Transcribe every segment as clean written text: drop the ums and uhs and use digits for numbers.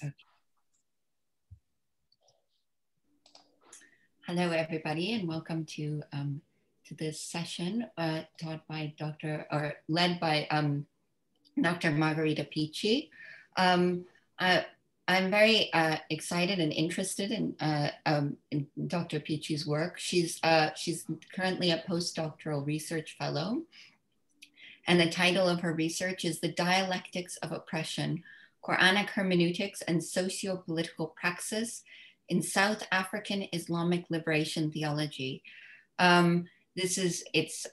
Okay. Hello, everybody, and welcome to this session taught by led by Dr. Margherita Picchi. I'm very excited and interested in Dr. Picchi's work. She's currently a postdoctoral research fellow, and the title of her research is The Dialectics of Oppression, Quranic Hermeneutics and Socio-Political Praxis in South African Islamic Liberation Theology. It's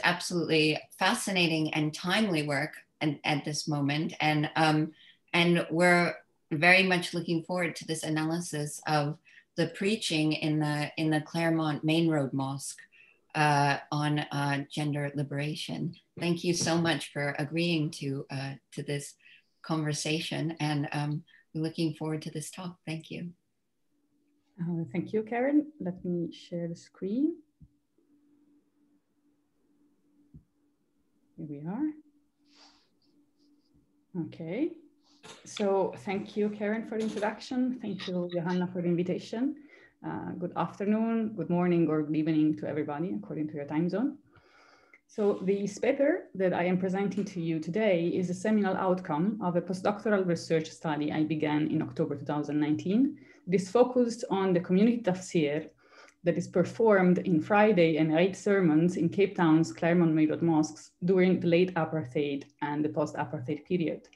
absolutely fascinating and timely work at this moment, and we're very much looking forward to this analysis of the preaching in the Claremont Main Road Mosque on gender liberation. Thank you so much for agreeing to this conversation, and we're looking forward to this talk. Thank you. Thank you, Karen. Let me share the screen. Here we are. Okay. So thank you, Karen, for the introduction. Thank you, Johanna, for the invitation. Good afternoon, good morning, or good evening to everybody, according to your time zone. So this paper that I am presenting to you today is a seminal outcome of a postdoctoral research study I began in October 2019. This focused on the community tafsir that is performed in Friday and Eid sermons in Cape Town's Claremont Main Road Mosques during the late apartheid and the post-apartheid period.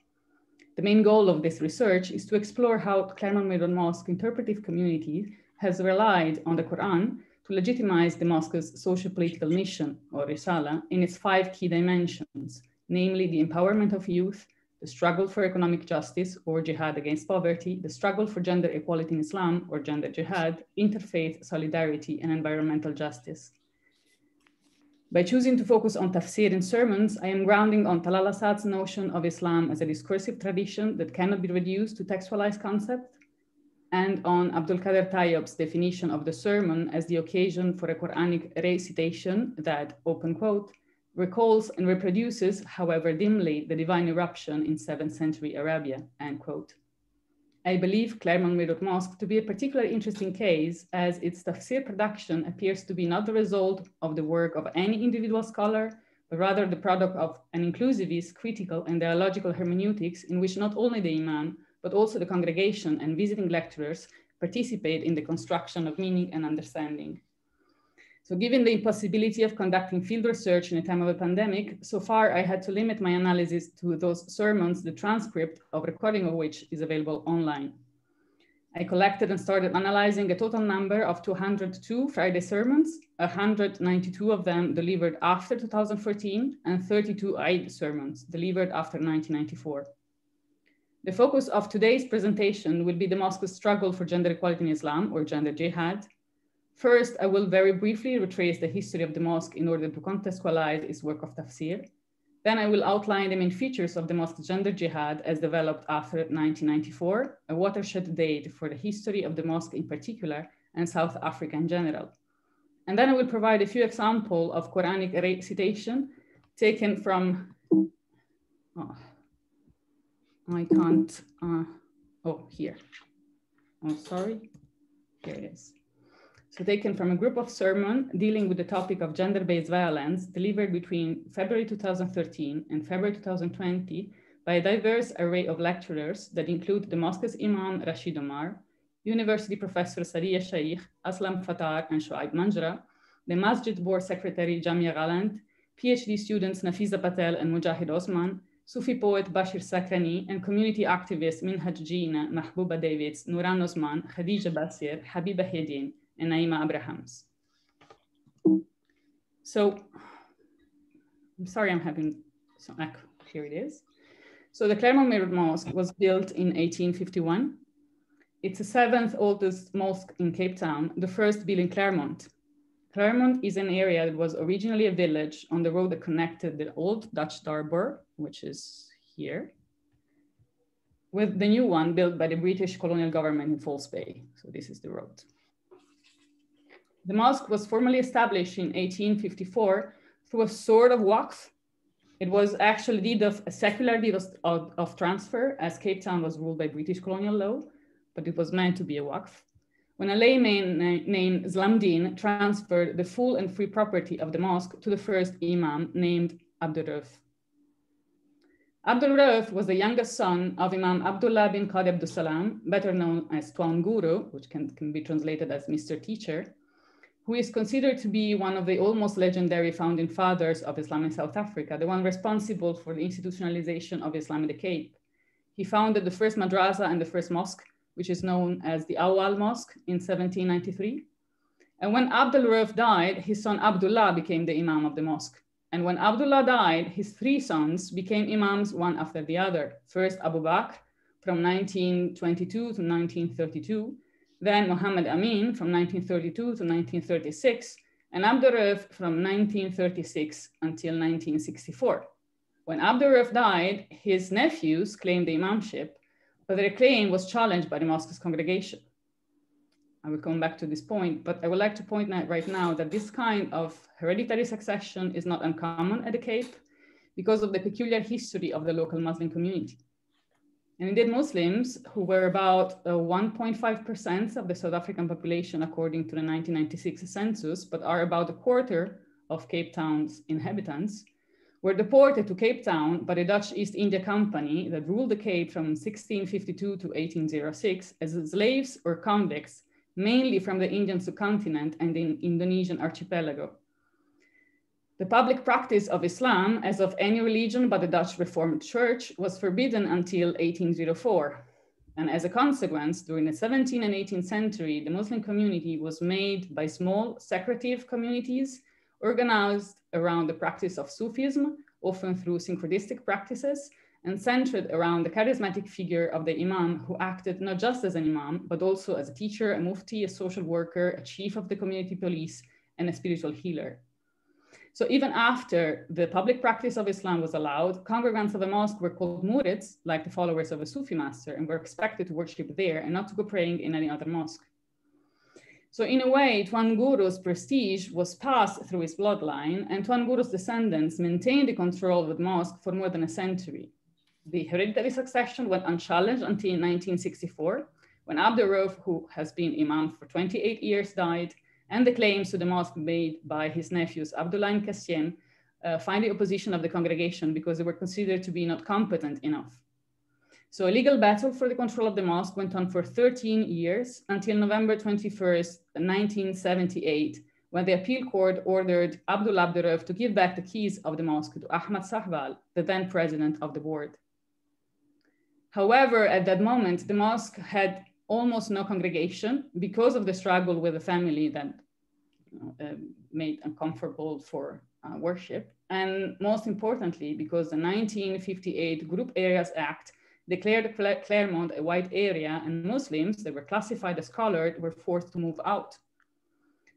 The main goal of this research is to explore how Claremont Main Road Mosque interpretive community has relied on the Qur'an to legitimize the mosque's socio-political mission, or risala, in its 5 key dimensions, namely the empowerment of youth, the struggle for economic justice, or jihad against poverty, the struggle for gender equality in Islam, or gender jihad, interfaith solidarity, and environmental justice. By choosing to focus on tafsir in sermons, I am grounding on Talal Assad's notion of Islam as a discursive tradition that cannot be reduced to textualized concept, and on Abdul Qadir Tayyib's definition of the sermon as the occasion for a Quranic recitation that, open quote, recalls and reproduces, however dimly, the divine eruption in 7th century Arabia, end quote. I believe Claremont Main Road Mosque to be a particularly interesting case, as its tafsir production appears to be not the result of the work of any individual scholar, but rather the product of an inclusivist, critical, and dialogical hermeneutics in which not only the imam, but also the congregation and visiting lecturers participate in the construction of meaning and understanding. So given the impossibility of conducting field research in a time of a pandemic, so far I had to limit my analysis to those sermons, the transcript of recording of which is available online. I collected and started analyzing a total number of 202 Friday sermons, 192 of them delivered after 2014, and 32 Eid sermons delivered after 1994. The focus of today's presentation will be the mosque's struggle for gender equality in Islam, or gender jihad. First, I will very briefly retrace the history of the mosque in order to contextualize its work of tafsir. Then I will outline the main features of the mosque's gender jihad as developed after 1994, a watershed date for the history of the mosque in particular and South Africa in general. And then I will provide a few examples of Quranic recitation taken from, here. Oh, sorry, here it is. So taken from a group of sermons dealing with the topic of gender-based violence delivered between February 2013 and February 2020 by a diverse array of lecturers that include the mosque's Imam Rashid Omar, University Professor Sariya Shaikh, Aslam Fattar, and Shoaib Manjra, the Masjid Board Secretary Jamia Galant, PhD students Nafiza Patel and Mujahid Osman, Sufi poet Bashir Sakrani, and community activists Minhaj Jina, Mahbouba Davids, Nuran Osman, Khadija Basir, Habiba Hedin, and Naima Abrahams. So, I'm sorry I'm having some echo. Here it is. So the Claremont Main Road Mosque was built in 1851. It's the 7th oldest mosque in Cape Town, the first built in Claremont. Clermont is an area that was originally a village on the road that connected the old Dutch Darbor, which is here, with the new one built by the British colonial government in False Bay. So this is the road. The mosque was formally established in 1854 through a sort of waqf It was actually a secular deed of transfer, as Cape Town was ruled by British colonial law, but it was meant to be a waqf. When a layman named Zlamdin transferred the full and free property of the mosque to the first imam named Abdul Rauf. Abdul Rauf was the youngest son of Imam Abdullah bin Qadi Abdus Salam, better known as Tuan Guru, which can be translated as Mr. Teacher, who is considered to be one of the almost legendary founding fathers of Islam in South Africa, the one responsible for the institutionalization of Islam in the Cape. He founded the first madrasa and the first mosque, which is known as the Awal Mosque in 1793. And when Abdul Rauf died, his son Abdullah became the imam of the mosque. And when Abdullah died, his three sons became imams one after the other. First Abu Bakr from 1922 to 1932, then Muhammad Amin from 1932 to 1936, and Abdul Rauf from 1936 until 1964. When Abdul Rauf died, his nephews claimed the imamship, but their claim was challenged by the mosque's congregation. I will come back to this point, but I would like to point out right now that this kind of hereditary succession is not uncommon at the Cape because of the peculiar history of the local Muslim community. And indeed, Muslims, who were about 1.5% of the South African population according to the 1996 census, but are about a quarter of Cape Town's inhabitants, were deported to Cape Town by the Dutch East India Company that ruled the Cape from 1652 to 1806 as slaves or convicts, mainly from the Indian subcontinent and the Indonesian archipelago. The public practice of Islam, as of any religion but the Dutch Reformed Church, was forbidden until 1804. And as a consequence, during the 17th and 18th century, the Muslim community was made by small secretive communities organized around the practice of Sufism, often through syncretistic practices, and centered around the charismatic figure of the imam, who acted not just as an imam, but also as a teacher, a mufti, a social worker, a chief of the community police, and a spiritual healer. So even after the public practice of Islam was allowed, congregants of the mosque were called murids, like the followers of a Sufi master, and were expected to worship there and not to go praying in any other mosque. So in a way, Tuan Guru's prestige was passed through his bloodline, and Tuan Guru's descendants maintained the control of the mosque for more than a century. The hereditary succession went unchallenged until 1964, when Abdul Rauf, who has been imam for 28 years, died, and the claims to the mosque made by his nephews Abdullah and Kassiem find the opposition of the congregation because they were considered to be not competent enough. So a legal battle for the control of the mosque went on for 13 years until November 21st, 1978, when the appeal court ordered Abdul Rauf to give back the keys of the mosque to Ahmad Sahbal, the then president of the board. However, at that moment, the mosque had almost no congregation because of the struggle with the family that made uncomfortable for worship. And most importantly, because the 1958 Group Areas Act declared Clermont a white area, and Muslims that were classified as colored were forced to move out.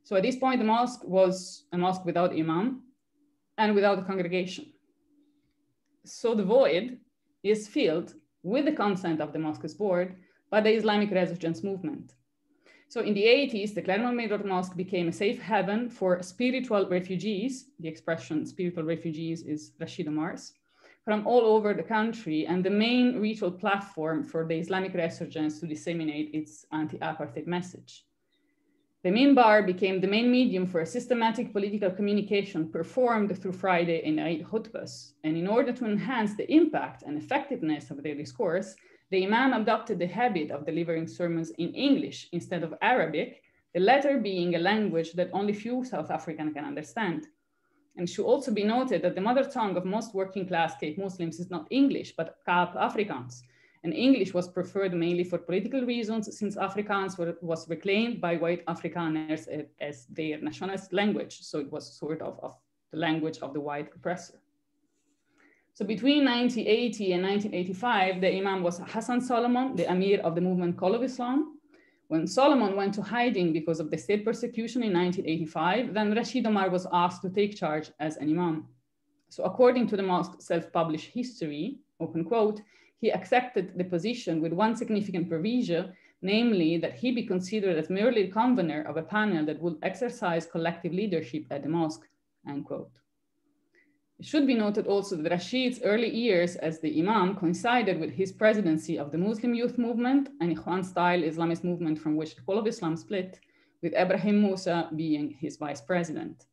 So at this point, the mosque was a mosque without imam and without a congregation. So the void is filled with the consent of the mosque's board by the Islamic resurgence movement. So in the 80s, the Claremont Main Road Mosque became a safe haven for spiritual refugees. The expression spiritual refugees is Rashid Omar's, from all over the country, and the main ritual platform for the Islamic resurgence to disseminate its anti-apartheid message. The minbar became the main medium for a systematic political communication performed through Friday and Eid khutbahs. And in order to enhance the impact and effectiveness of their discourse, the imam adopted the habit of delivering sermons in English instead of Arabic, the latter being a language that only few South Africans can understand. And it should also be noted that the mother tongue of most working class Cape Muslims is not English, but Kaap Afrikaans. And English was preferred mainly for political reasons, since Afrikaans was reclaimed by white Afrikaners as their nationalist language. So it was sort of the language of the white oppressor. So between 1980 and 1985, the imam was Hassan Solomon, the Amir of the movement Call of Islam. When Solomon went to hiding because of the state persecution in 1985, then Rashid Omar was asked to take charge as an imam. So according to the mosque's self-published history, open quote, he accepted the position with one significant provision, namely that he be considered as merely the convener of a panel that would exercise collective leadership at the mosque, end quote. It should be noted also that Rashid's early years as the Imam coincided with his presidency of the Muslim Youth Movement, an Ikhwan-style Islamist movement from which the whole of Islam split, with Ibrahim Musa being his vice president.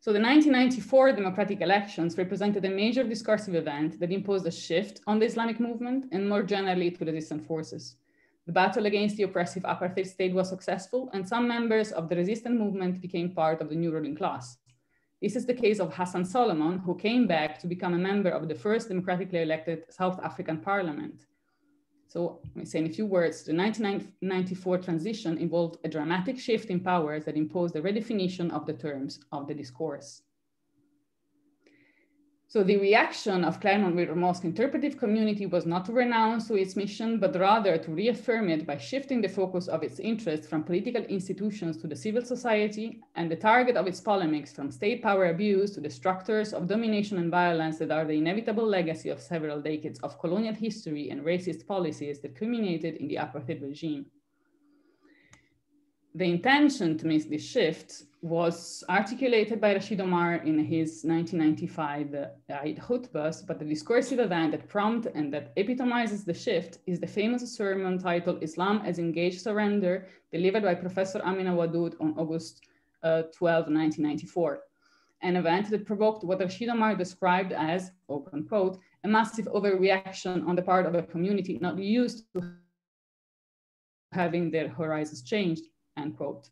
So the 1994 democratic elections represented a major discursive event that imposed a shift on the Islamic movement and more generally to resistant forces. The battle against the oppressive apartheid state was successful, and some members of the resistant movement became part of the new ruling class. This is the case of Hassan Solomon, who came back to become a member of the first democratically elected South African parliament. So let me say in a few words, the 1994 transition involved a dramatic shift in powers that imposed a redefinition of the terms of the discourse. So the reaction of Claremont Main Road Mosque interpretive community was not to renounce its mission, but rather to reaffirm it by shifting the focus of its interest from political institutions to the civil society, and the target of its polemics from state power abuse to the structures of domination and violence that are the inevitable legacy of several decades of colonial history and racist policies that culminated in the apartheid regime. The intention to make this shift was articulated by Rashid Omar in his 1995 Eid khutbahs, but the discursive event that prompted and that epitomizes the shift is the famous sermon titled Islam as Engaged Surrender, delivered by Professor Amina Wadud on August 12, 1994, an event that provoked what Rashid Omar described as, open quote, a massive overreaction on the part of a community not used to having their horizons changed, end quote.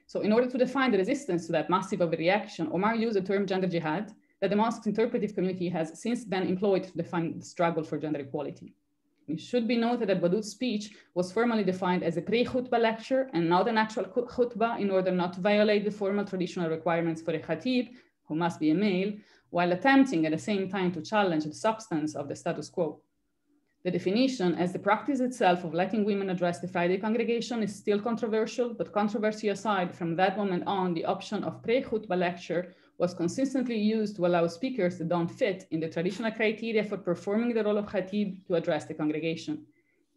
So in order to define the resistance to that massive overreaction, Omar used the term gender jihad that the mosque's interpretive community has since then employed to define the struggle for gender equality. It should be noted that Wadud's speech was formally defined as a pre-khutbah lecture and not an actual khutbah in order not to violate the formal traditional requirements for a khatib, who must be a male, while attempting at the same time to challenge the substance of the status quo. The definition as the practice itself of letting women address the Friday congregation is still controversial, but controversy aside, from that moment on, the option of pre-khutbah lecture was consistently used to allow speakers that don't fit in the traditional criteria for performing the role of khatib to address the congregation.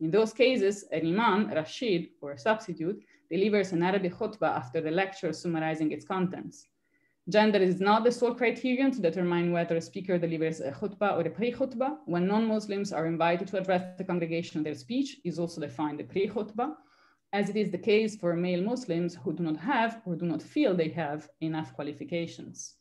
In those cases, an imam, Rashid, or a substitute, delivers an Arabic khutbah after the lecture summarizing its contents. Gender is not the sole criterion to determine whether a speaker delivers a khutbah or a pre-khutbah. When non-Muslims are invited to address the congregation, their speech is also defined a pre-khutbah, as it is the case for male Muslims who do not have or do not feel they have enough qualifications.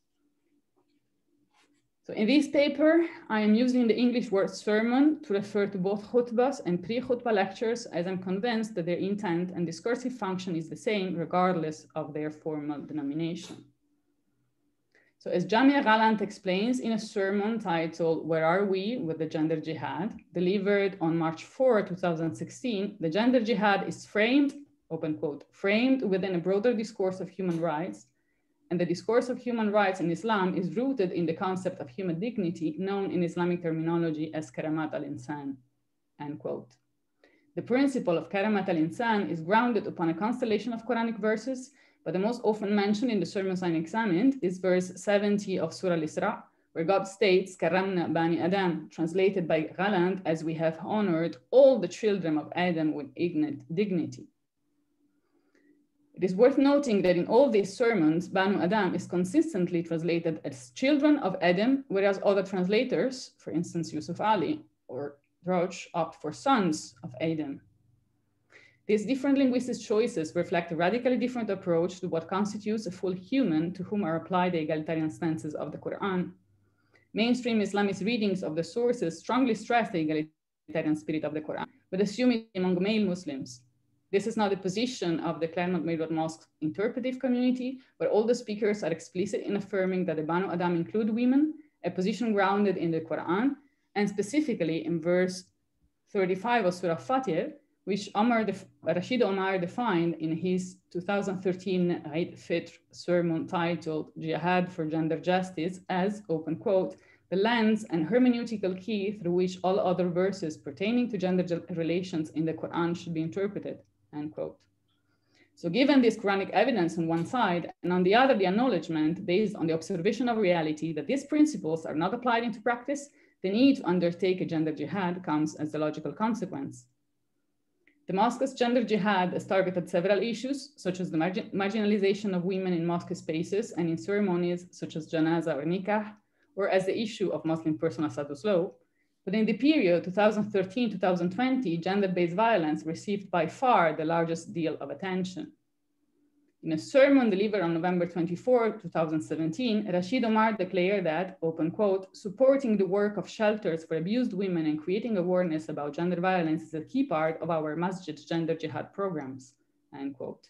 So in this paper, I am using the English word sermon to refer to both khutbahs and pre-khutbah lectures, as I'm convinced that their intent and discursive function is the same regardless of their formal denomination. So as Jamia Galant explains in a sermon titled Where Are We with the Gender Jihad, delivered on March 4, 2016, the gender jihad is framed, open quote, framed within a broader discourse of human rights, and the discourse of human rights in Islam is rooted in the concept of human dignity known in Islamic terminology as karamat al-insan, end quote. The principle of karamat al-insan is grounded upon a constellation of Quranic verses, but the most often mentioned in the sermons I examined is verse 70 of Surah Al-Isra, where God states, Karamna Bani Adam, translated by Galant as we have honored all the children of Adam with dignity. It is worth noting that in all these sermons, Banu Adam is consistently translated as children of Adam, whereas other translators, for instance, Yusuf Ali or Roach, opt for sons of Adam. These different linguistic choices reflect a radically different approach to what constitutes a full human to whom are applied the egalitarian stances of the Quran. Mainstream Islamist readings of the sources strongly stress the egalitarian spirit of the Quran, but assume it among male Muslims. This is not the position of the Claremont Main Road Mosque interpretive community, where all the speakers are explicit in affirming that the Banu Adam include women, a position grounded in the Quran, and specifically in verse 35 of Surah Fatih, which Rashid Omar defined in his 2013 Eid Fitr sermon titled Jihad for Gender Justice as, open quote, the lens and hermeneutical key through which all other verses pertaining to gender relations in the Quran should be interpreted, end quote. So given this Quranic evidence on one side, and on the other, the acknowledgement based on the observation of reality that these principles are not applied into practice, the need to undertake a gender jihad comes as the logical consequence. The mosque's gender jihad has targeted several issues, such as the marginalization of women in mosque spaces and in ceremonies such as janaza or nikah, or as the issue of Muslim personal status law. But in the period 2013-2020, gender-based violence received by far the largest deal of attention. In a sermon delivered on November 24, 2017, Rashid Omar declared that, open quote, supporting the work of shelters for abused women and creating awareness about gender violence is a key part of our masjid's gender jihad programs, end quote.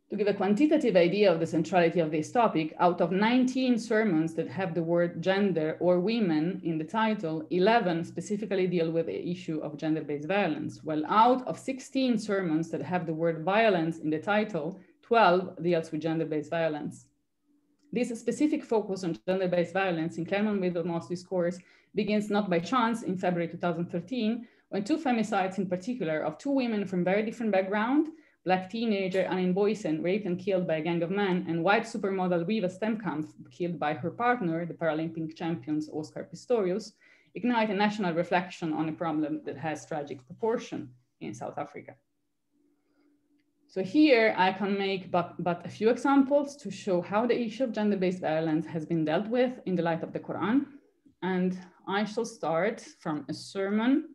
To give a quantitative idea of the centrality of this topic, out of 19 sermons that have the word gender or women in the title, 11 specifically deal with the issue of gender-based violence, while out of 16 sermons that have the word violence in the title, 12 deals with gender-based violence. This specific focus on gender-based violence in Claremont Main Road Mosque discourse begins not by chance in February 2013, when two femicides in particular of two women from very different background, Black teenager Annin Boysen raped and killed by a gang of men, and white supermodel Riva Stemkamp killed by her partner, the Paralympic champions Oscar Pistorius, ignite a national reflection on a problem that has tragic proportion in South Africa. So here I can make but a few examples to show how the issue of gender-based violence has been dealt with in the light of the Quran. And I shall start from a sermon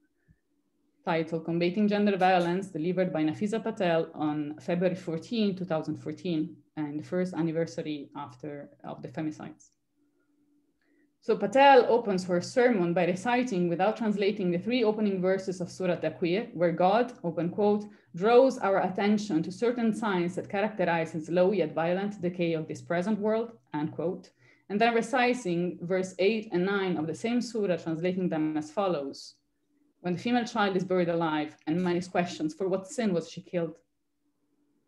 titled Combating Gender Violence, delivered by Nafisa Patel on February 14, 2014, and the first anniversary of the femicides. So Patel opens her sermon by reciting, without translating, the three opening verses of Surah Taqweer, where God, open quote, draws our attention to certain signs that characterize his low yet violent decay of this present world, end quote, and then reciting verse 8 and 9 of the same surah, translating them as follows. When the female child is buried alive, and man is questioned, for what sin was she killed?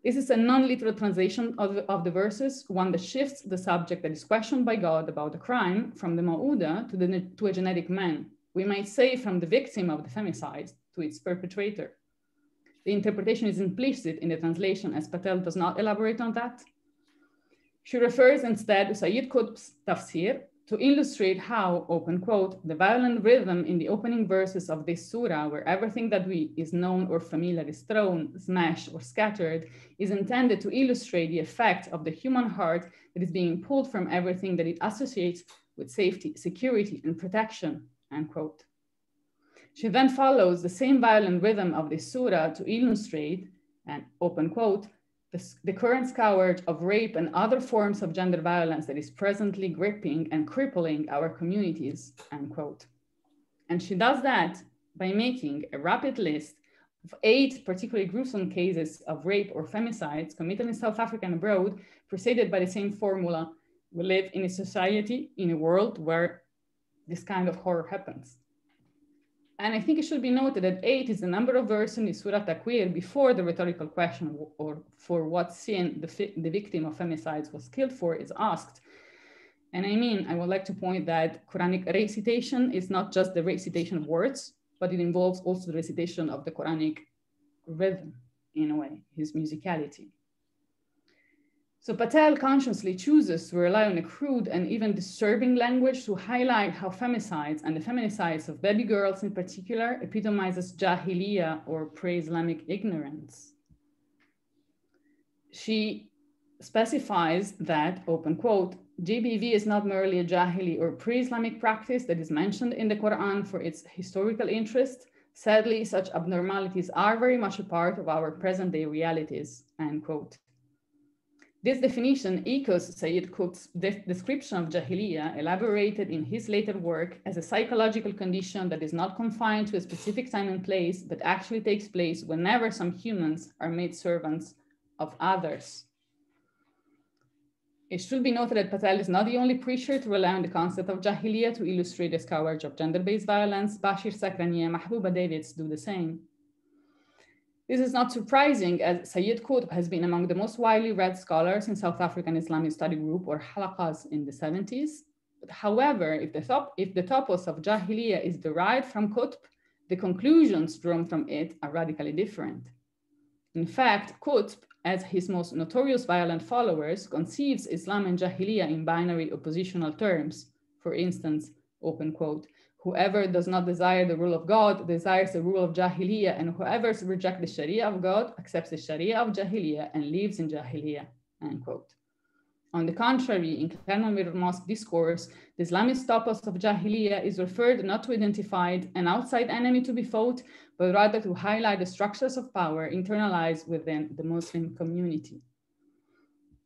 This is a non-literal translation of the verses, one that shifts the subject that is questioned by God about the crime from the ma'uda to a genetic man. We might say from the victim of the femicide to its perpetrator. The interpretation is implicit in the translation, as Patel does not elaborate on that. She refers instead to Sayyid Qutb's tafsir, to illustrate how, open quote, the violent rhythm in the opening verses of this surah, where everything that is known or familiar is thrown, smashed, or scattered, is intended to illustrate the effect of the human heart that is being pulled from everything that it associates with safety, security, and protection, end quote. She then follows the same violent rhythm of this surah to illustrate, and open quote, the current scourge of rape and other forms of gender violence that is presently gripping and crippling our communities, end quote. And she does that by making a rapid list of 8 particularly gruesome cases of rape or femicides committed in South Africa and abroad, preceded by the same formula. We live in a society, in a world where this kind of horror happens. And I think it should be noted that 8 is the number of verses in Surah Taqweer before the rhetorical question or for what sin the victim of femicides was killed for is asked. And I would like to point that Quranic recitation is not just the recitation of words, but it involves also the recitation of the Quranic rhythm, in a way, his musicality. So Patel consciously chooses to rely on a crude and even disturbing language to highlight how femicides and the feminicides of baby girls in particular epitomizes jahiliyyah or pre-Islamic ignorance. She specifies that, open quote, GBV is not merely a jahili or pre-Islamic practice that is mentioned in the Quran for its historical interest. Sadly, such abnormalities are very much a part of our present day realities, end quote. This definition echoes Sayyid Qutb's description of jahiliyyah, elaborated in his later work, as a psychological condition that is not confined to a specific time and place, but actually takes place whenever some humans are made servants of others. It should be noted that Patel is not the only preacher to rely on the concept of jahiliyyah to illustrate the scourge of gender-based violence. Bashir Sakrani and Mahbouba Davids do the same. This is not surprising, as Sayyid Qutb has been among the most widely read scholars in South African Islamic Study Group, or halaqas, in the 70s. But however, if the topos of jahiliyyah is derived from Qutb, the conclusions drawn from it are radically different. In fact, Qutb, as his most notorious violent followers, conceives Islam and jahiliyyah in binary oppositional terms. For instance, open quote, Whoever does not desire the rule of God desires the rule of Jahiliyyah, and whoever rejects the Sharia of God accepts the Sharia of Jahiliyyah and lives in Jahiliyyah, end quote. On the contrary, in Claremont Main Road Mosque discourse, the Islamic topos of Jahiliyyah is referred not to identify an outside enemy to be fought, but rather to highlight the structures of power internalized within the Muslim community.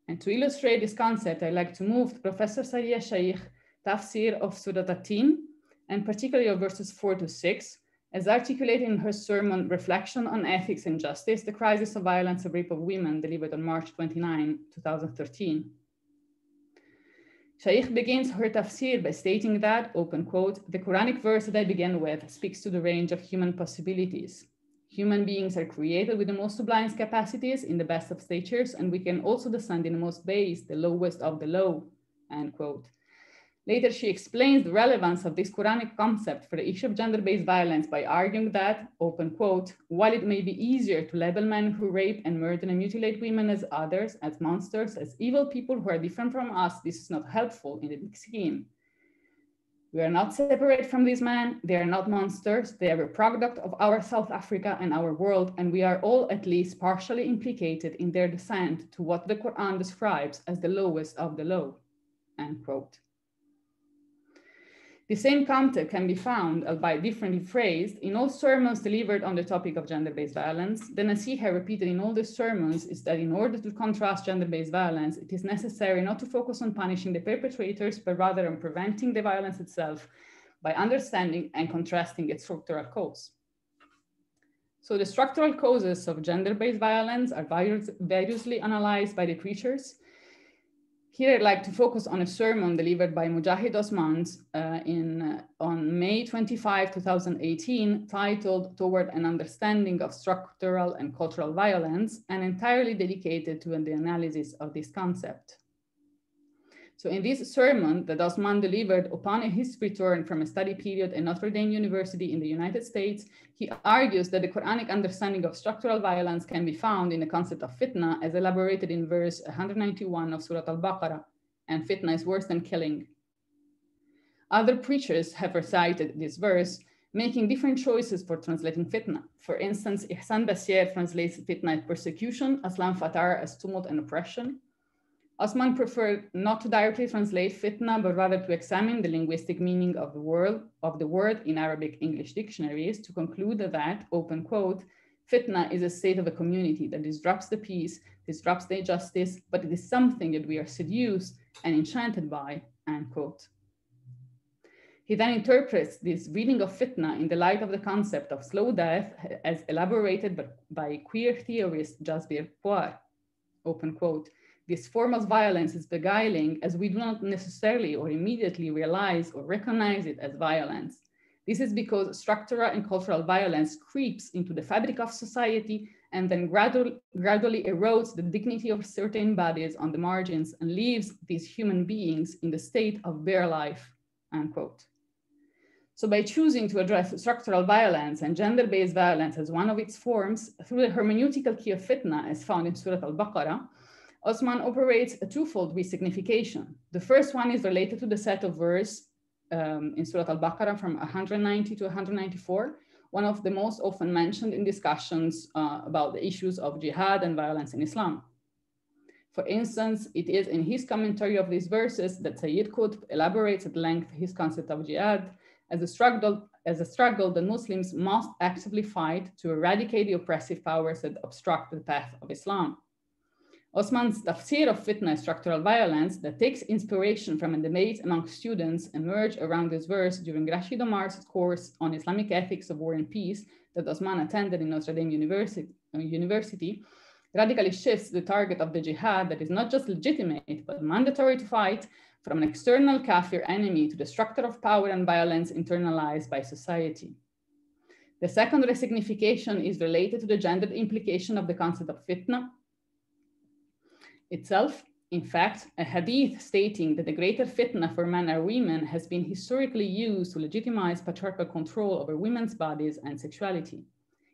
And to illustrate this concept, I'd like to move to Professor Sariya Shaykh, tafsir of Surah At-Tin, and particularly of verses 4 to 6, as articulated in her sermon, Reflection on Ethics and Justice, the Crisis of Violence and Rape of Women, delivered on March 29, 2013. Shaykh begins her tafsir by stating that, open quote, the Quranic verse that I began with speaks to the range of human possibilities. Human beings are created with the most sublime capacities in the best of statures, and we can also descend in the most base, the lowest of the low, end quote. Later, she explains the relevance of this Quranic concept for the issue of gender-based violence by arguing that, open quote, while it may be easier to label men who rape and murder and mutilate women as others, as monsters, as evil people who are different from us, this is not helpful in the big scheme. We are not separate from these men. They are not monsters. They are a product of our South Africa and our world, and we are all at least partially implicated in their descent to what the Quran describes as the lowest of the low, end quote. The same content can be found, albeit differently phrased, in all sermons delivered on the topic of gender-based violence. The nasiha repeated in all the sermons is that in order to contrast gender-based violence, it is necessary not to focus on punishing the perpetrators, but rather on preventing the violence itself by understanding and contrasting its structural cause. So the structural causes of gender-based violence are variously analyzed by the preachers. Here, I'd like to focus on a sermon delivered by Mujahid Osman on May 25, 2018, titled Toward an Understanding of Structural and Cultural Violence, and entirely dedicated to the analysis of this concept. So in this sermon that Osman delivered upon his return from a study period at Notre Dame University in the United States, he argues that the Quranic understanding of structural violence can be found in the concept of fitna as elaborated in verse 191 of Surah Al-Baqarah, and fitna is worse than killing. Other preachers have recited this verse, making different choices for translating fitna. For instance, Ihsan Basier translates fitna as persecution, Aslam Fatar as tumult and oppression. Osman preferred not to directly translate fitna, but rather to examine the linguistic meaning of the word in Arabic English dictionaries to conclude that, open quote, fitna is a state of a community that disrupts the peace, disrupts the justice, but it is something that we are seduced and enchanted by, end quote. He then interprets this reading of fitna in the light of the concept of slow death as elaborated by queer theorist Jasbir Bauer, open quote. This form of violence is beguiling as we do not necessarily or immediately realize or recognize it as violence. This is because structural and cultural violence creeps into the fabric of society and then gradually erodes the dignity of certain bodies on the margins and leaves these human beings in the state of bare life, unquote. So by choosing to address structural violence and gender-based violence as one of its forms through the hermeneutical key of fitna as found in Surah Al-Baqarah, Osman operates a twofold resignification. The first one is related to the set of verse in Surah Al-Baqarah from 190 to 194, one of the most often mentioned in discussions about the issues of jihad and violence in Islam. For instance, it is in his commentary of these verses that Sayyid Qutb elaborates at length his concept of jihad as a struggle that Muslims must actively fight to eradicate the oppressive powers that obstruct the path of Islam. Osman's tafsir of fitna structural violence that takes inspiration from a debate among students emerged around this verse during Rashid Omar's course on Islamic ethics of war and peace that Osman attended in Notre Dame University radically shifts the target of the jihad that is not just legitimate, but mandatory to fight from an external kafir enemy to the structure of power and violence internalized by society. The second resignification is related to the gendered implication of the concept of fitna itself. In fact, a hadith stating that the greater fitna for men or women has been historically used to legitimize patriarchal control over women's bodies and sexuality.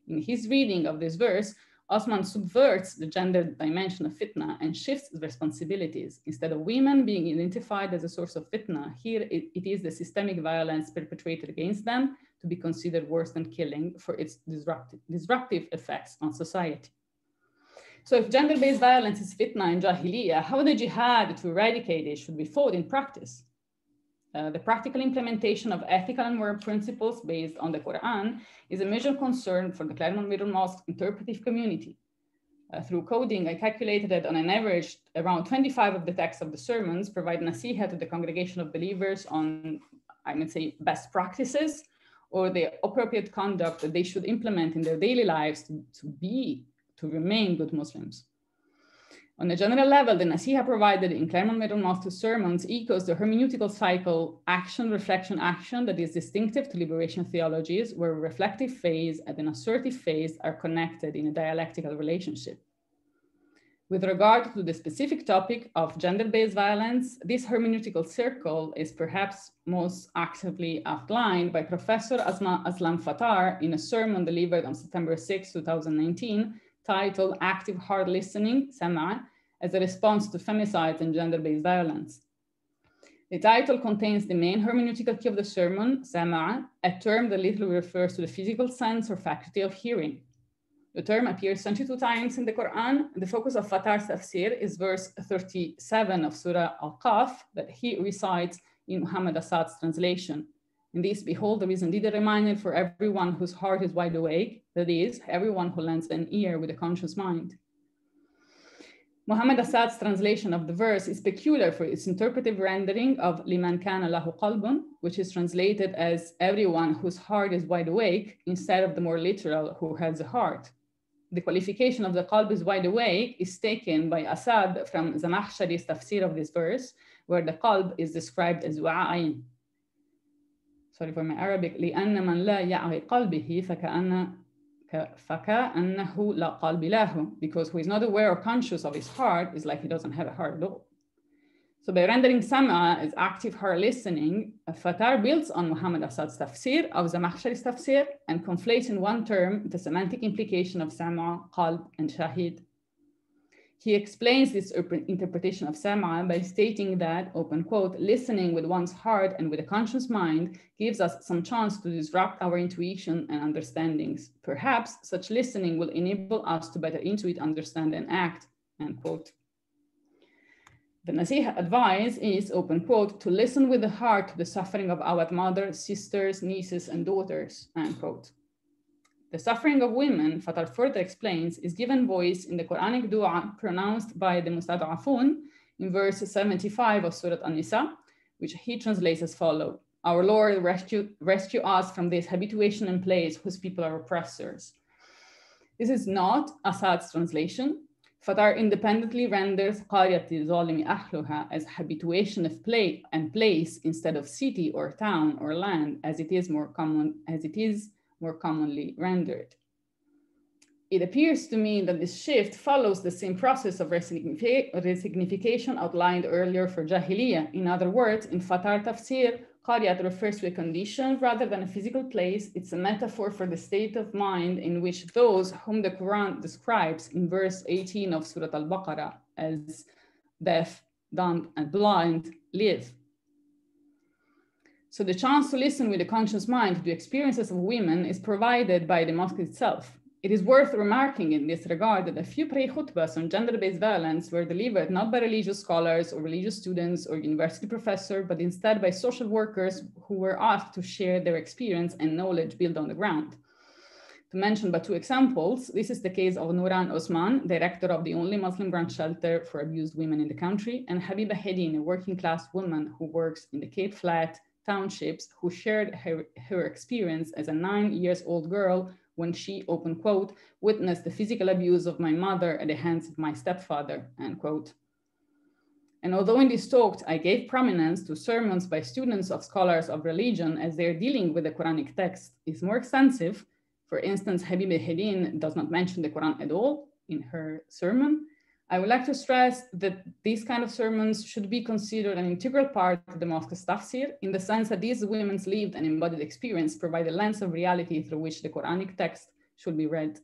In his reading of this verse, Osman subverts the gender dimension of fitna and shifts responsibilities. Instead of women being identified as a source of fitna, here it is the systemic violence perpetrated against them to be considered worse than killing for its disruptive effects on society. So if gender-based violence is fitna in Jahiliyyah, how the jihad to eradicate it should be fought in practice? The practical implementation of ethical and moral principles based on the Qur'an is a major concern for the Claremont Main Road Mosque interpretive community. Through coding, I calculated that on an average, around 25 of the texts of the sermons provide nasiha to the congregation of believers on, I would say, best practices or the appropriate conduct that they should implement in their daily lives to remain good Muslims. On a general level, the nasiha provided in Claremont Main Road Mosque sermons echoes the hermeneutical cycle action, reflection, action that is distinctive to liberation theologies, where a reflective phase and an assertive phase are connected in a dialectical relationship. With regard to the specific topic of gender-based violence, this hermeneutical circle is perhaps most actively outlined by Professor Aslam Fattar in a sermon delivered on September 6, 2019, titled Active Hard Listening, Sama', as a response to femicides and gender-based violence. The title contains the main hermeneutical key of the sermon, Sama', a term that literally refers to the physical sense or faculty of hearing. The term appears 22 times in the Quran. The focus of Fattar's tafsir is verse 37 of Surah Al-Qaf that he recites in Muhammad Assad's translation. In this, behold, there is indeed a reminder for everyone whose heart is wide awake, that is, everyone who lends an ear with a conscious mind. Muhammad Assad's translation of the verse is peculiar for its interpretive rendering of liman kana lahu qalbun, which is translated as everyone whose heart is wide awake, instead of the more literal who has a heart. The qualification of the qalb is wide awake is taken by Assad from Zamakhshari's tafsir of this verse, where the qalb is described as wa'ayn. Sorry for my Arabic. لأن من لا يعي قلبه فكأنه لا قلب له, because who is not aware or conscious of his heart is like he doesn't have a heart at all. So by rendering Sama' as active heart listening, Fattar builds on Muhammad Assad's tafsir of Zamakhshari's tafsir and conflates in one term the semantic implication of Sama', qalb, and shahid. He explains this interpretation of Sama' by stating that, open quote, listening with one's heart and with a conscious mind gives us some chance to disrupt our intuition and understandings. Perhaps such listening will enable us to better intuit, understand, and act, end quote. The nasiha advice is, open quote, to listen with the heart to the suffering of our mothers, sisters, nieces, and daughters, end quote. The suffering of women, Fattar further explains, is given voice in the Quranic dua pronounced by the Mustad'afun in verse 75 of Surah An-Nisa, which he translates as follows: Our Lord, rescue us from this habituation and place whose people are oppressors. This is not Assad's translation. Fattar independently renders qaryati zalimi ahluha as habituation of place instead of city or town or land, as it is more commonly rendered. It appears to me that this shift follows the same process of resignification outlined earlier for Jahiliyyah. In other words, in Fattar tafsir, qaryat refers to a condition rather than a physical place. It's a metaphor for the state of mind in which those whom the Quran describes in verse 18 of Surah Al-Baqarah as deaf, dumb, and blind live. So the chance to listen with a conscious mind to the experiences of women is provided by the mosque itself. It is worth remarking in this regard that a few pre-khutbahs on gender-based violence were delivered not by religious scholars or religious students or university professors, but instead by social workers who were asked to share their experience and knowledge built on the ground. To mention but two examples, this is the case of Nuran Osman, director of the only Muslim branch shelter for abused women in the country, and Habiba Hedin, a working-class woman who works in the Cape Flat townships, who shared her experience as a 9-year-old girl when she, open quote, witnessed the physical abuse of my mother at the hands of my stepfather, end quote. And although in these talks I gave prominence to sermons by students of scholars of religion as they're dealing with the Quranic text is more extensive, for instance, Habiba Hedin does not mention the Quran at all in her sermon, I would like to stress that these kind of sermons should be considered an integral part of the mosque's tafsir, in the sense that these women's lived and embodied experience provide a lens of reality through which the Quranic text should be read.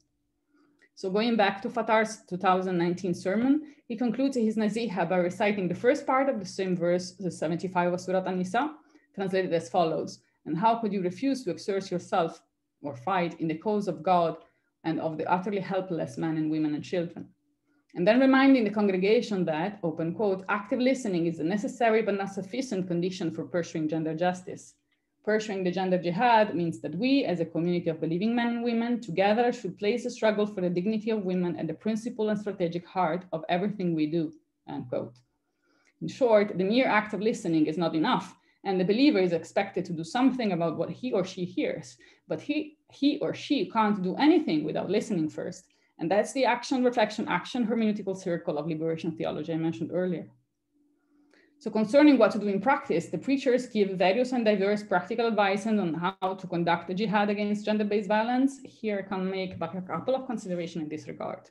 So going back to Fattar's 2019 sermon, he concludes his Naziha by reciting the first part of the same verse, the 75 of Surah An-Nisa, translated as follows: "And how could you refuse to exert yourself or fight in the cause of God and of the utterly helpless men and women and children?" And then reminding the congregation that, open quote, "active listening is a necessary but not sufficient condition for pursuing gender justice. Pursuing the gender jihad means that we, as a community of believing men and women, together should place the struggle for the dignity of women at the principal and strategic heart of everything we do," end quote. In short, the mere act of listening is not enough, and the believer is expected to do something about what he or she hears, but he or she can't do anything without listening first. And that's the action, reflection, action hermeneutical circle of liberation theology I mentioned earlier. So concerning what to do in practice, the preachers give various and diverse practical advice on how to conduct the jihad against gender-based violence. Here I can make back a couple of considerations in this regard.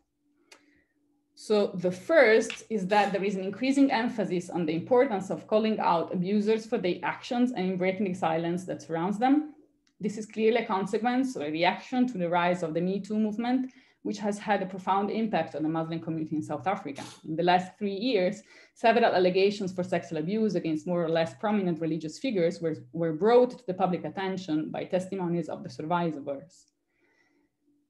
So the first is that there is an increasing emphasis on the importance of calling out abusers for their actions and breaking the silence that surrounds them. This is clearly a consequence or a reaction to the rise of the Me Too movement, which has had a profound impact on the Muslim community in South Africa. In the last 3 years, several allegations for sexual abuse against more or less prominent religious figures were brought to the public attention by testimonies of the survivors.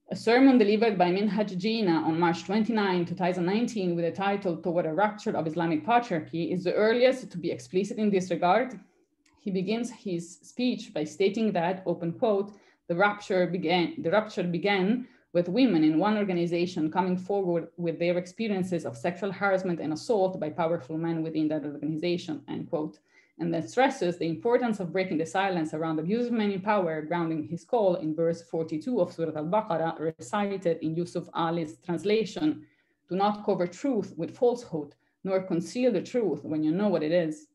A sermon delivered by Minhaj Jinnah on March 29, 2019, with the title "Toward a Rupture of Islamic Patriarchy" is the earliest to be explicit in this regard. He begins his speech by stating that, open quote, the rupture began with women in one organization coming forward with their experiences of sexual harassment and assault by powerful men within that organization, end quote. And then stresses the importance of breaking the silence around abusive men in power, grounding his call in verse 42 of Surah Al-Baqarah, recited in Yusuf Ali's translation: "Do not cover truth with falsehood, nor conceal the truth when you know what it is."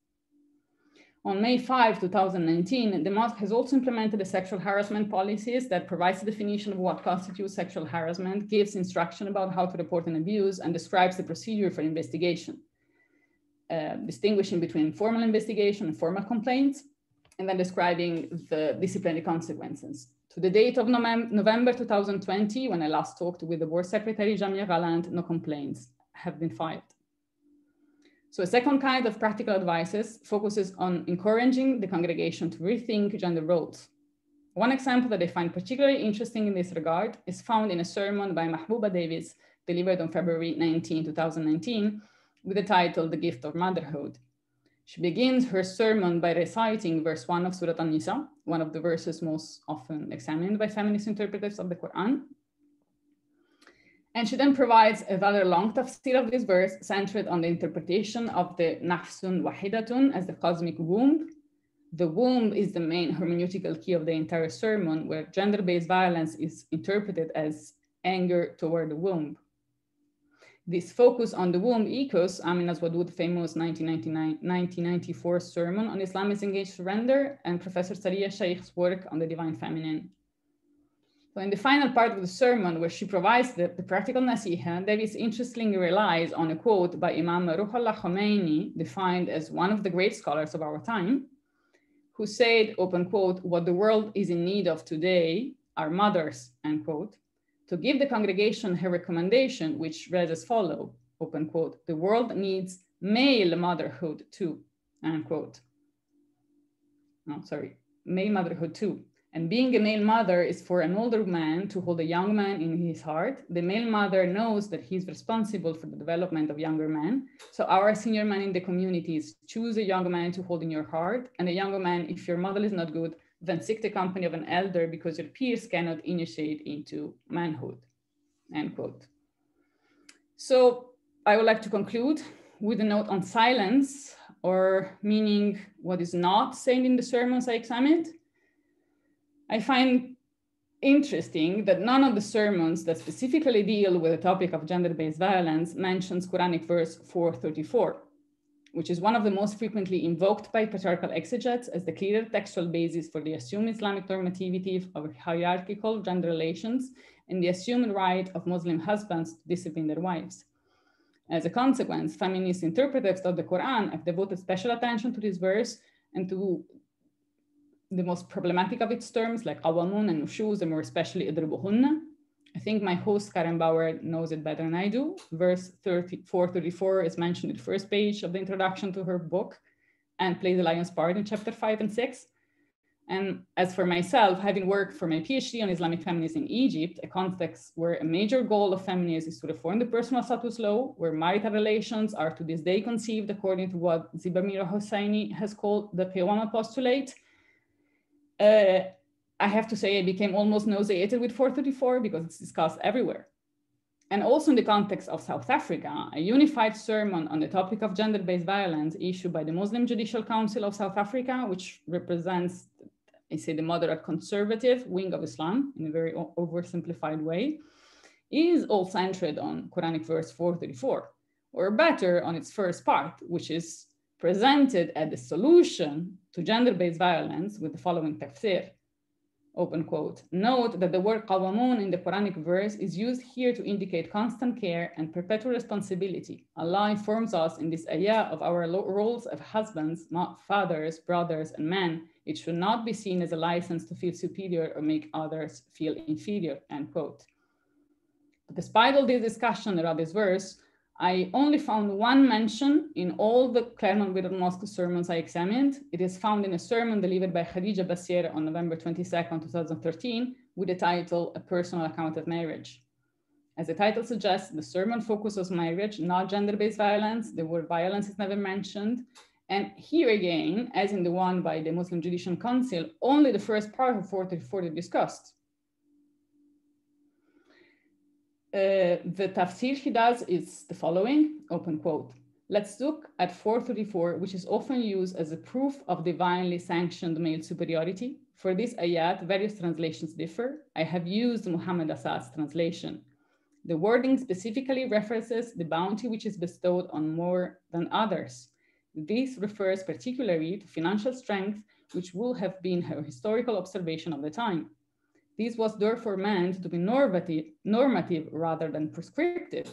On May 5, 2019, the mosque has also implemented the sexual harassment policies that provides the definition of what constitutes sexual harassment, gives instruction about how to report an abuse, and describes the procedure for investigation, distinguishing between formal investigation and formal complaints, and then describing the disciplinary consequences. To the date of November 2020, when I last talked with the board secretary, Jamia Galant, no complaints have been filed. So a second kind of practical advices focuses on encouraging the congregation to rethink gender roles. One example that I find particularly interesting in this regard is found in a sermon by Mahbouba Davis delivered on February 19, 2019, with the title "The Gift of Motherhood." She begins her sermon by reciting verse 1 of Surah An-Nisa, one of the verses most often examined by feminist interpreters of the Qur'an. And she then provides a rather long tafsir of this verse centered on the interpretation of the nafsun wahidatun as the cosmic womb. The womb is the main hermeneutical key of the entire sermon, where gender-based violence is interpreted as anger toward the womb. This focus on the womb echoes Aminah Wadud's famous 1994 sermon on Islam is Engaged Surrender and Professor Sariya Sheikh's work on the divine feminine. So in the final part of the sermon, where she provides the practical nasiha, Davis interestingly relies on a quote by Imam Ruhollah Khomeini, defined as one of the great scholars of our time, who said, open quote, "What the world is in need of today are mothers," end quote. To give the congregation her recommendation, which read as follows, open quote, "The world needs male motherhood too," end quote. No, sorry, male motherhood too. And being a male mother is for an older man to hold a young man in his heart. The male mother knows that he's responsible for the development of younger men. So our senior man in the communities, choose a young man to hold in your heart. And a younger man, if your model is not good, then seek the company of an elder because your peers cannot initiate into manhood, end quote. So I would like to conclude with a note on silence, or meaning what is not said in the sermons I examined. I find interesting that none of the sermons that specifically deal with the topic of gender-based violence mentions Quranic verse 434, which is one of the most frequently invoked by patriarchal exegetes as the clear textual basis for the assumed Islamic normativity of hierarchical gender relations and the assumed right of Muslim husbands to discipline their wives. As a consequence, feminist interpreters of the Quran have devoted special attention to this verse and to the most problematic of its terms, like qawamun and nushuz, and more especially idribuhunna, I think my host, Karen Bauer, knows it better than I do. Verse 434 is mentioned in the first page of the introduction to her book and plays a lion's part in chapter 5 and 6. And as for myself, having worked for my PhD on Islamic feminism in Egypt, a context where a major goal of feminism is to reform the personal status law, where marital relations are to this day conceived according to what Zibamira Hosseini has called the Qiyama postulate, I have to say I became almost nauseated with 434 because it's discussed everywhere. And also in the context of South Africa, a unified sermon on the topic of gender-based violence issued by the Muslim Judicial Council of South Africa, which represents, I say, the moderate conservative wing of Islam in a very oversimplified way, is all centered on Quranic verse 434, or better, on its first part, which is presented as the solution to gender-based violence with the following tafsir. Open quote. Note that the word qawamun in the Quranic verse is used here to indicate constant care and perpetual responsibility. Allah informs us in this ayah of our roles of husbands, fathers, brothers, and men. It should not be seen as a license to feel superior or make others feel inferior, end quote. But despite all this discussion around this verse, I only found one mention in all the Clermont Main Road Mosque sermons I examined. It is found in a sermon delivered by Khadija Bassier on November 22nd, 2013, with the title, A Personal Account of Marriage. As the title suggests, the sermon focuses on marriage, not gender-based violence. The word violence is never mentioned. And here again, as in the one by the Muslim Judicial Council, only the first part of 434 is discussed. The tafsir he does is the following, open quote. Let's look at 434, which is often used as a proof of divinely sanctioned male superiority. For this ayat, various translations differ. I have used Muhammad Assad's translation. The wording specifically references the bounty which is bestowed on more than others. This refers particularly to financial strength, which will have been her historical observation of the time. This was therefore meant to be normative rather than prescriptive.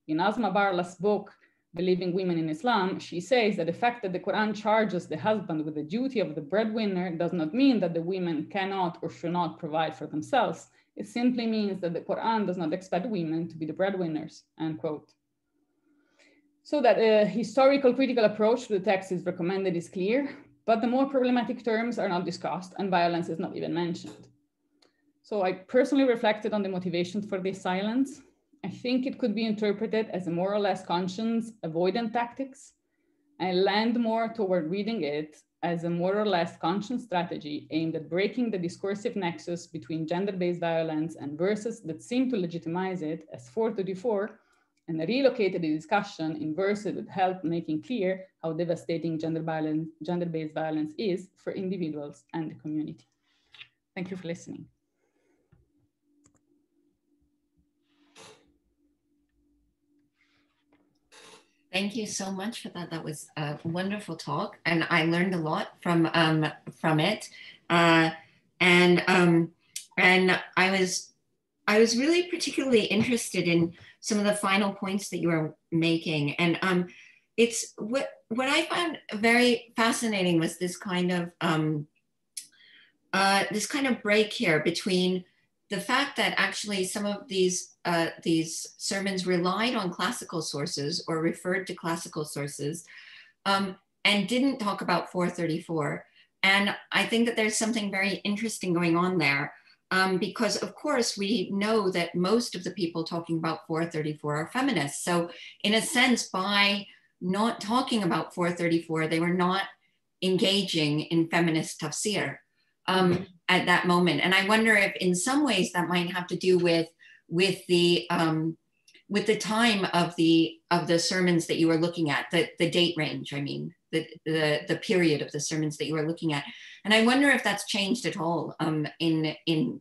In Asma Barla's book, Believing Women in Islam, she says that the fact that the Quran charges the husband with the duty of the breadwinner does not mean that the women cannot or should not provide for themselves. It simply means that the Quran does not expect women to be the breadwinners, end quote. So that a historical critical approach to the text is recommended is clear, but the more problematic terms are not discussed and violence is not even mentioned. So I personally reflected on the motivations for this silence. I think it could be interpreted as a more or less conscious avoidant tactics. I land more toward reading it as a more or less conscious strategy aimed at breaking the discursive nexus between gender-based violence and verses that seem to legitimize it as 434, and relocated the discussion in verses that help making clear how devastating gender-based violence is for individuals and the community. Thank you for listening. Thank you so much for that. That was a wonderful talk, and I learned a lot from it. And I was really particularly interested in some of the final points that you were making. And it's what I found very fascinating was this kind of break here between the fact that actually some of these sermons relied on classical sources or referred to classical sources and didn't talk about 434. And I think that there's something very interesting going on there because of course we know that most of the people talking about 434 are feminists. So in a sense, by not talking about 434, they were not engaging in feminist tafsir at that moment. And I wonder if in some ways that might have to do with the time of the sermons that you were looking at, the date range, I mean, the period of the sermons that you were looking at. And I wonder if that's changed at all in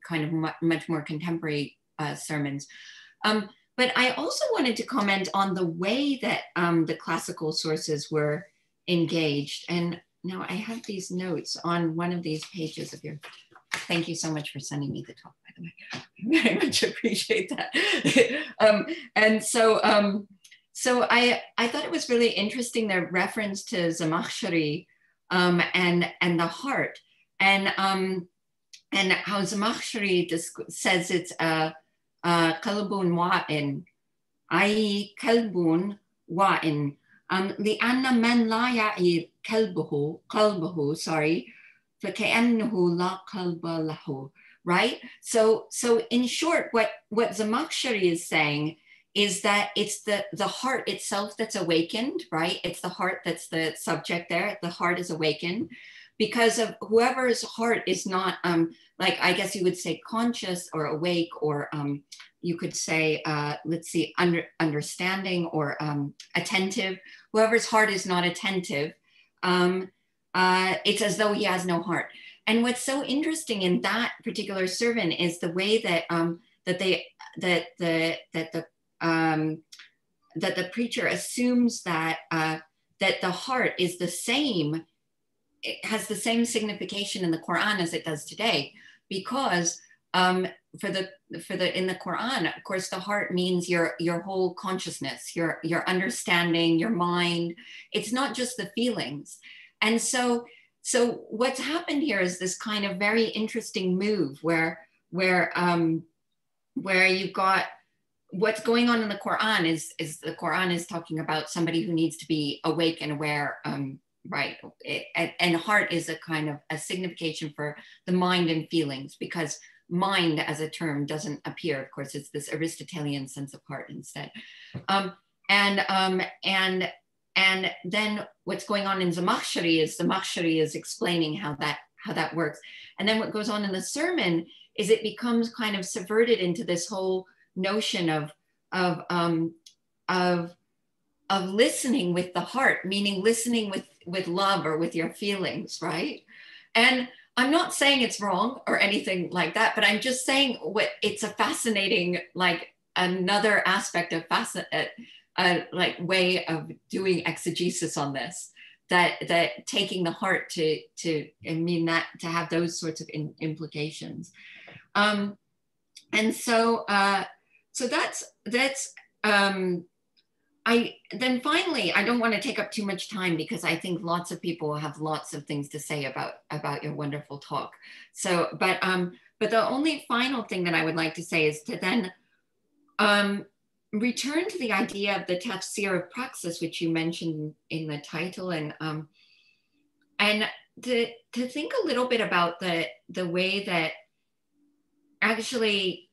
kind of much more contemporary sermons. But I also wanted to comment on the way that the classical sources were engaged. And now I have these notes on one of these pages of your, thank you so much for sending me the talk, by the way. I very much appreciate that. And so I thought it was really interesting, the reference to Zamakhshari and the heart, and how Zamakhshari says it's qalbun wa'in, i.e. qalbun wa'in. لأن من لا يعي قلبه فكأنه لا قلب له. Right? So in short, what Zamakhshari is saying is that it's the heart itself that's awakened, right? It's the heart that's the subject there. The heart is awakened because of whoever's heart is not, like, I guess you would say conscious or awake, or you could say, let's see, understanding or attentive. Whoever's heart is not attentive, it's as though he has no heart. And what's so interesting in that particular sermon is the way that that the preacher assumes that that the heart is the same. It has the same signification in the Qur'an as it does today, because for the in the Qur'an, of course, the heart means your whole consciousness, your understanding, your mind. It's not just the feelings. And so what's happened here is this kind of very interesting move where you've got what's going on in the Qur'an is the Qur'an is talking about somebody who needs to be awake and aware, right? And heart is a kind of a signification for the mind and feelings, because mind as a term doesn't appear. Of course, it's this Aristotelian sense of heart instead. And then what's going on in Zamakhshari is explaining how that works. And then what goes on in the sermon is it becomes kind of subverted into this whole notion of listening with the heart, meaning listening with love or with your feelings, right? And I'm not saying it's wrong or anything like that, but I'm just saying it's a fascinating, like another aspect of like way of doing exegesis on this, that taking the heart to have those sorts of implications. And so that's then finally, I don't want to take up too much time because I think lots of people have lots of things to say about your wonderful talk. So, but the only final thing that I would like to say is to then return to the idea of the tafsir of praxis, which you mentioned in the title, and to think a little bit about the way that actually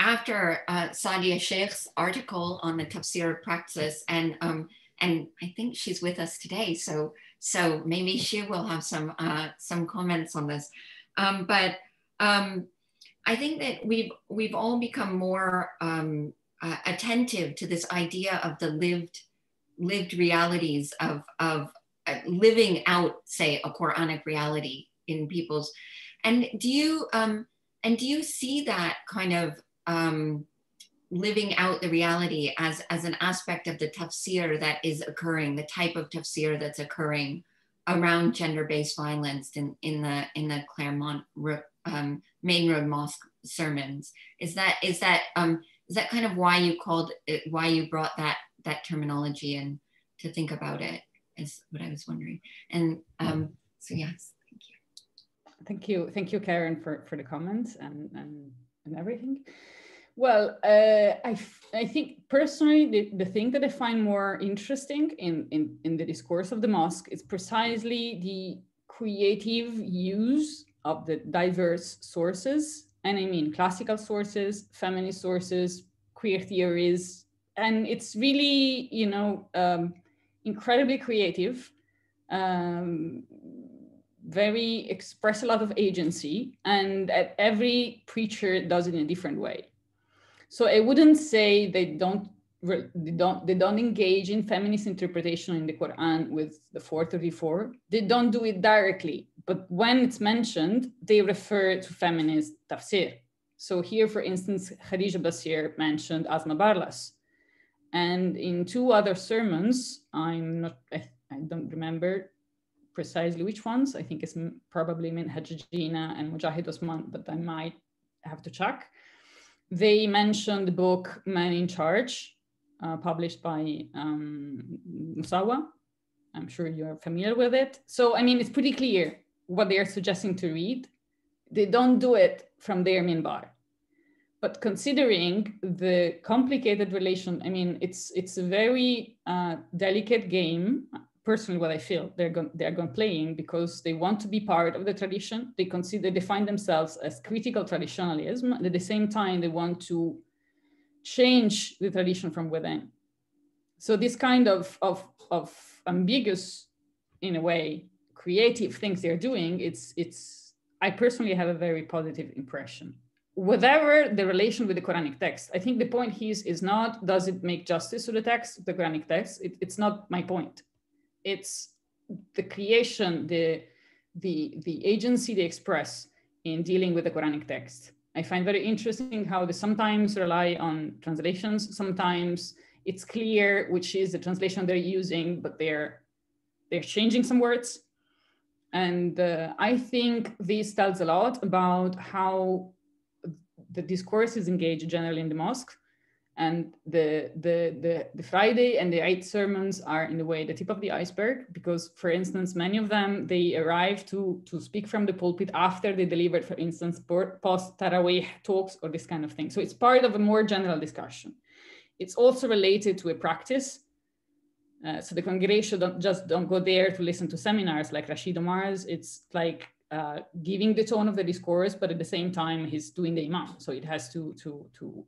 after Sadia Sheikh's article on the tafsir of praxis, and I think she's with us today, so maybe she will have some comments on this. But I think that we've all become more attentive to this idea of the lived realities of living out, say, a Quranic reality in people's. And do you see that kind of living out the reality as an aspect of the tafsir that is occurring, the type of tafsir that's occurring around gender-based violence in the Claremont Main Road Mosque sermons? Is that kind of why you brought that terminology in to think about it, is what I was wondering. And so yes, thank you. Thank you, Karen, for the comments and everything. Well, I think personally, the thing that I find more interesting in the discourse of the mosque is precisely the creative use of the diverse sources. And I mean classical sources, feminist sources, queer theories. And it's really, incredibly creative, very express a lot of agency, and every preacher does it in a different way. So I wouldn't say they don't engage in feminist interpretation in the Quran with the 434. They don't do it directly, but when it's mentioned, they refer to feminist tafsir. So here, for instance, Khadija Basir mentioned Asma Barlas, and in two other sermons, I don't remember precisely which ones. I think it's probably Minhaj Jina and Mujahid Osman, but I might have to check. They mentioned the book Man in Charge, published by Musawa. I'm sure you're familiar with it. So, I mean, it's pretty clear what they are suggesting to read. They don't do it from their minbar. But considering the complicated relation, I mean, it's a very delicate game. Personally, what I feel they're going playing because they want to be part of the tradition. They define themselves as critical traditionalism. And at the same time, they want to change the tradition from within. So this kind of ambiguous, in a way, creative things they're doing, I personally have a very positive impression. Whatever the relation with the Quranic text, I think the point here is not, does it make justice to the text, the Quranic text? It's not my point. It's the creation, the agency they express in dealing with the Quranic text. I find very interesting how they sometimes rely on translations. Sometimes it's clear which is the translation they're using, but they're changing some words. And I think this tells a lot about how the discourse is engaged generally in the mosque. And the Friday and the Eid sermons are, in a way, the tip of the iceberg, because, for instance, many of them, they arrive to speak from the pulpit after they delivered, for instance, post-Tarawih talks or this kind of thing. So it's part of a more general discussion. It's also related to a practice. So the congregation don't go there to listen to seminars like Rashid Omar's. It's like giving the tone of the discourse, but at the same time, he's doing the imam. So it has to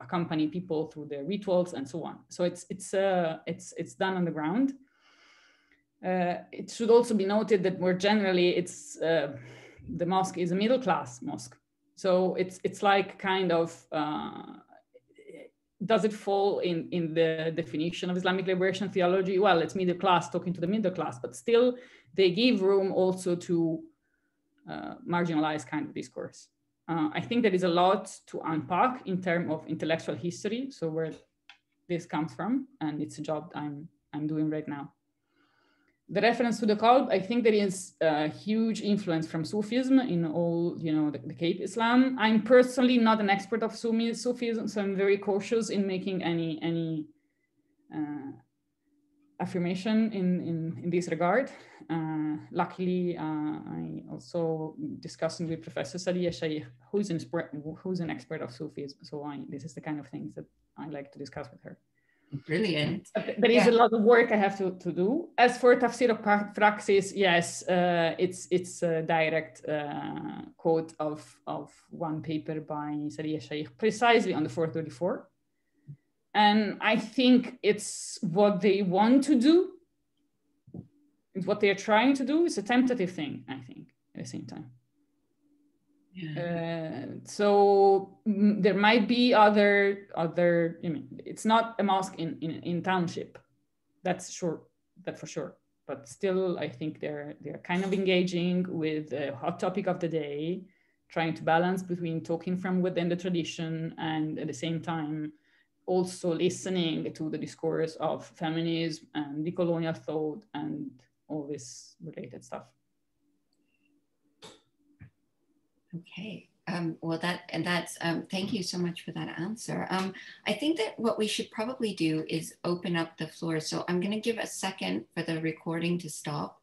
accompany people through their rituals and so on. So it's done on the ground. It should also be noted that more generally, the mosque is a middle-class mosque. So it's like kind of, does it fall in the definition of Islamic liberation theology? Well, it's middle class talking to the middle class, but still they give room also to marginalized kind of discourse. I think there is a lot to unpack in terms of intellectual history, so where this comes from, and it's a job I'm doing right now. The reference to the Qalb, I think there is a huge influence from Sufism in all, the Cape Islam. I'm personally not an expert of Sufism, so I'm very cautious in making any affirmation in this regard. Luckily, I also discussing with Professor Sadiya Shaykh, who's an expert of Sufism. So this is the kind of things that I like to discuss with her. Brilliant. But there is a lot of work I have to do. As for tafsir of praxis, yes, it's a direct quote of one paper by Sadiya Shaykh, precisely on the 434. And I think it's what they want to do. It's what they're trying to do. It's a tentative thing, I think, at the same time. Yeah. So there might be other. It's not a mosque in township. That's for sure. But still, I think they're kind of engaging with the hot topic of the day, trying to balance between talking from within the tradition and at the same time also listening to the discourse of feminism and decolonial thought and all this related stuff. Okay. Thank you so much for that answer. I think that what we should probably do is open up the floor. So I'm going to give a second for the recording to stop.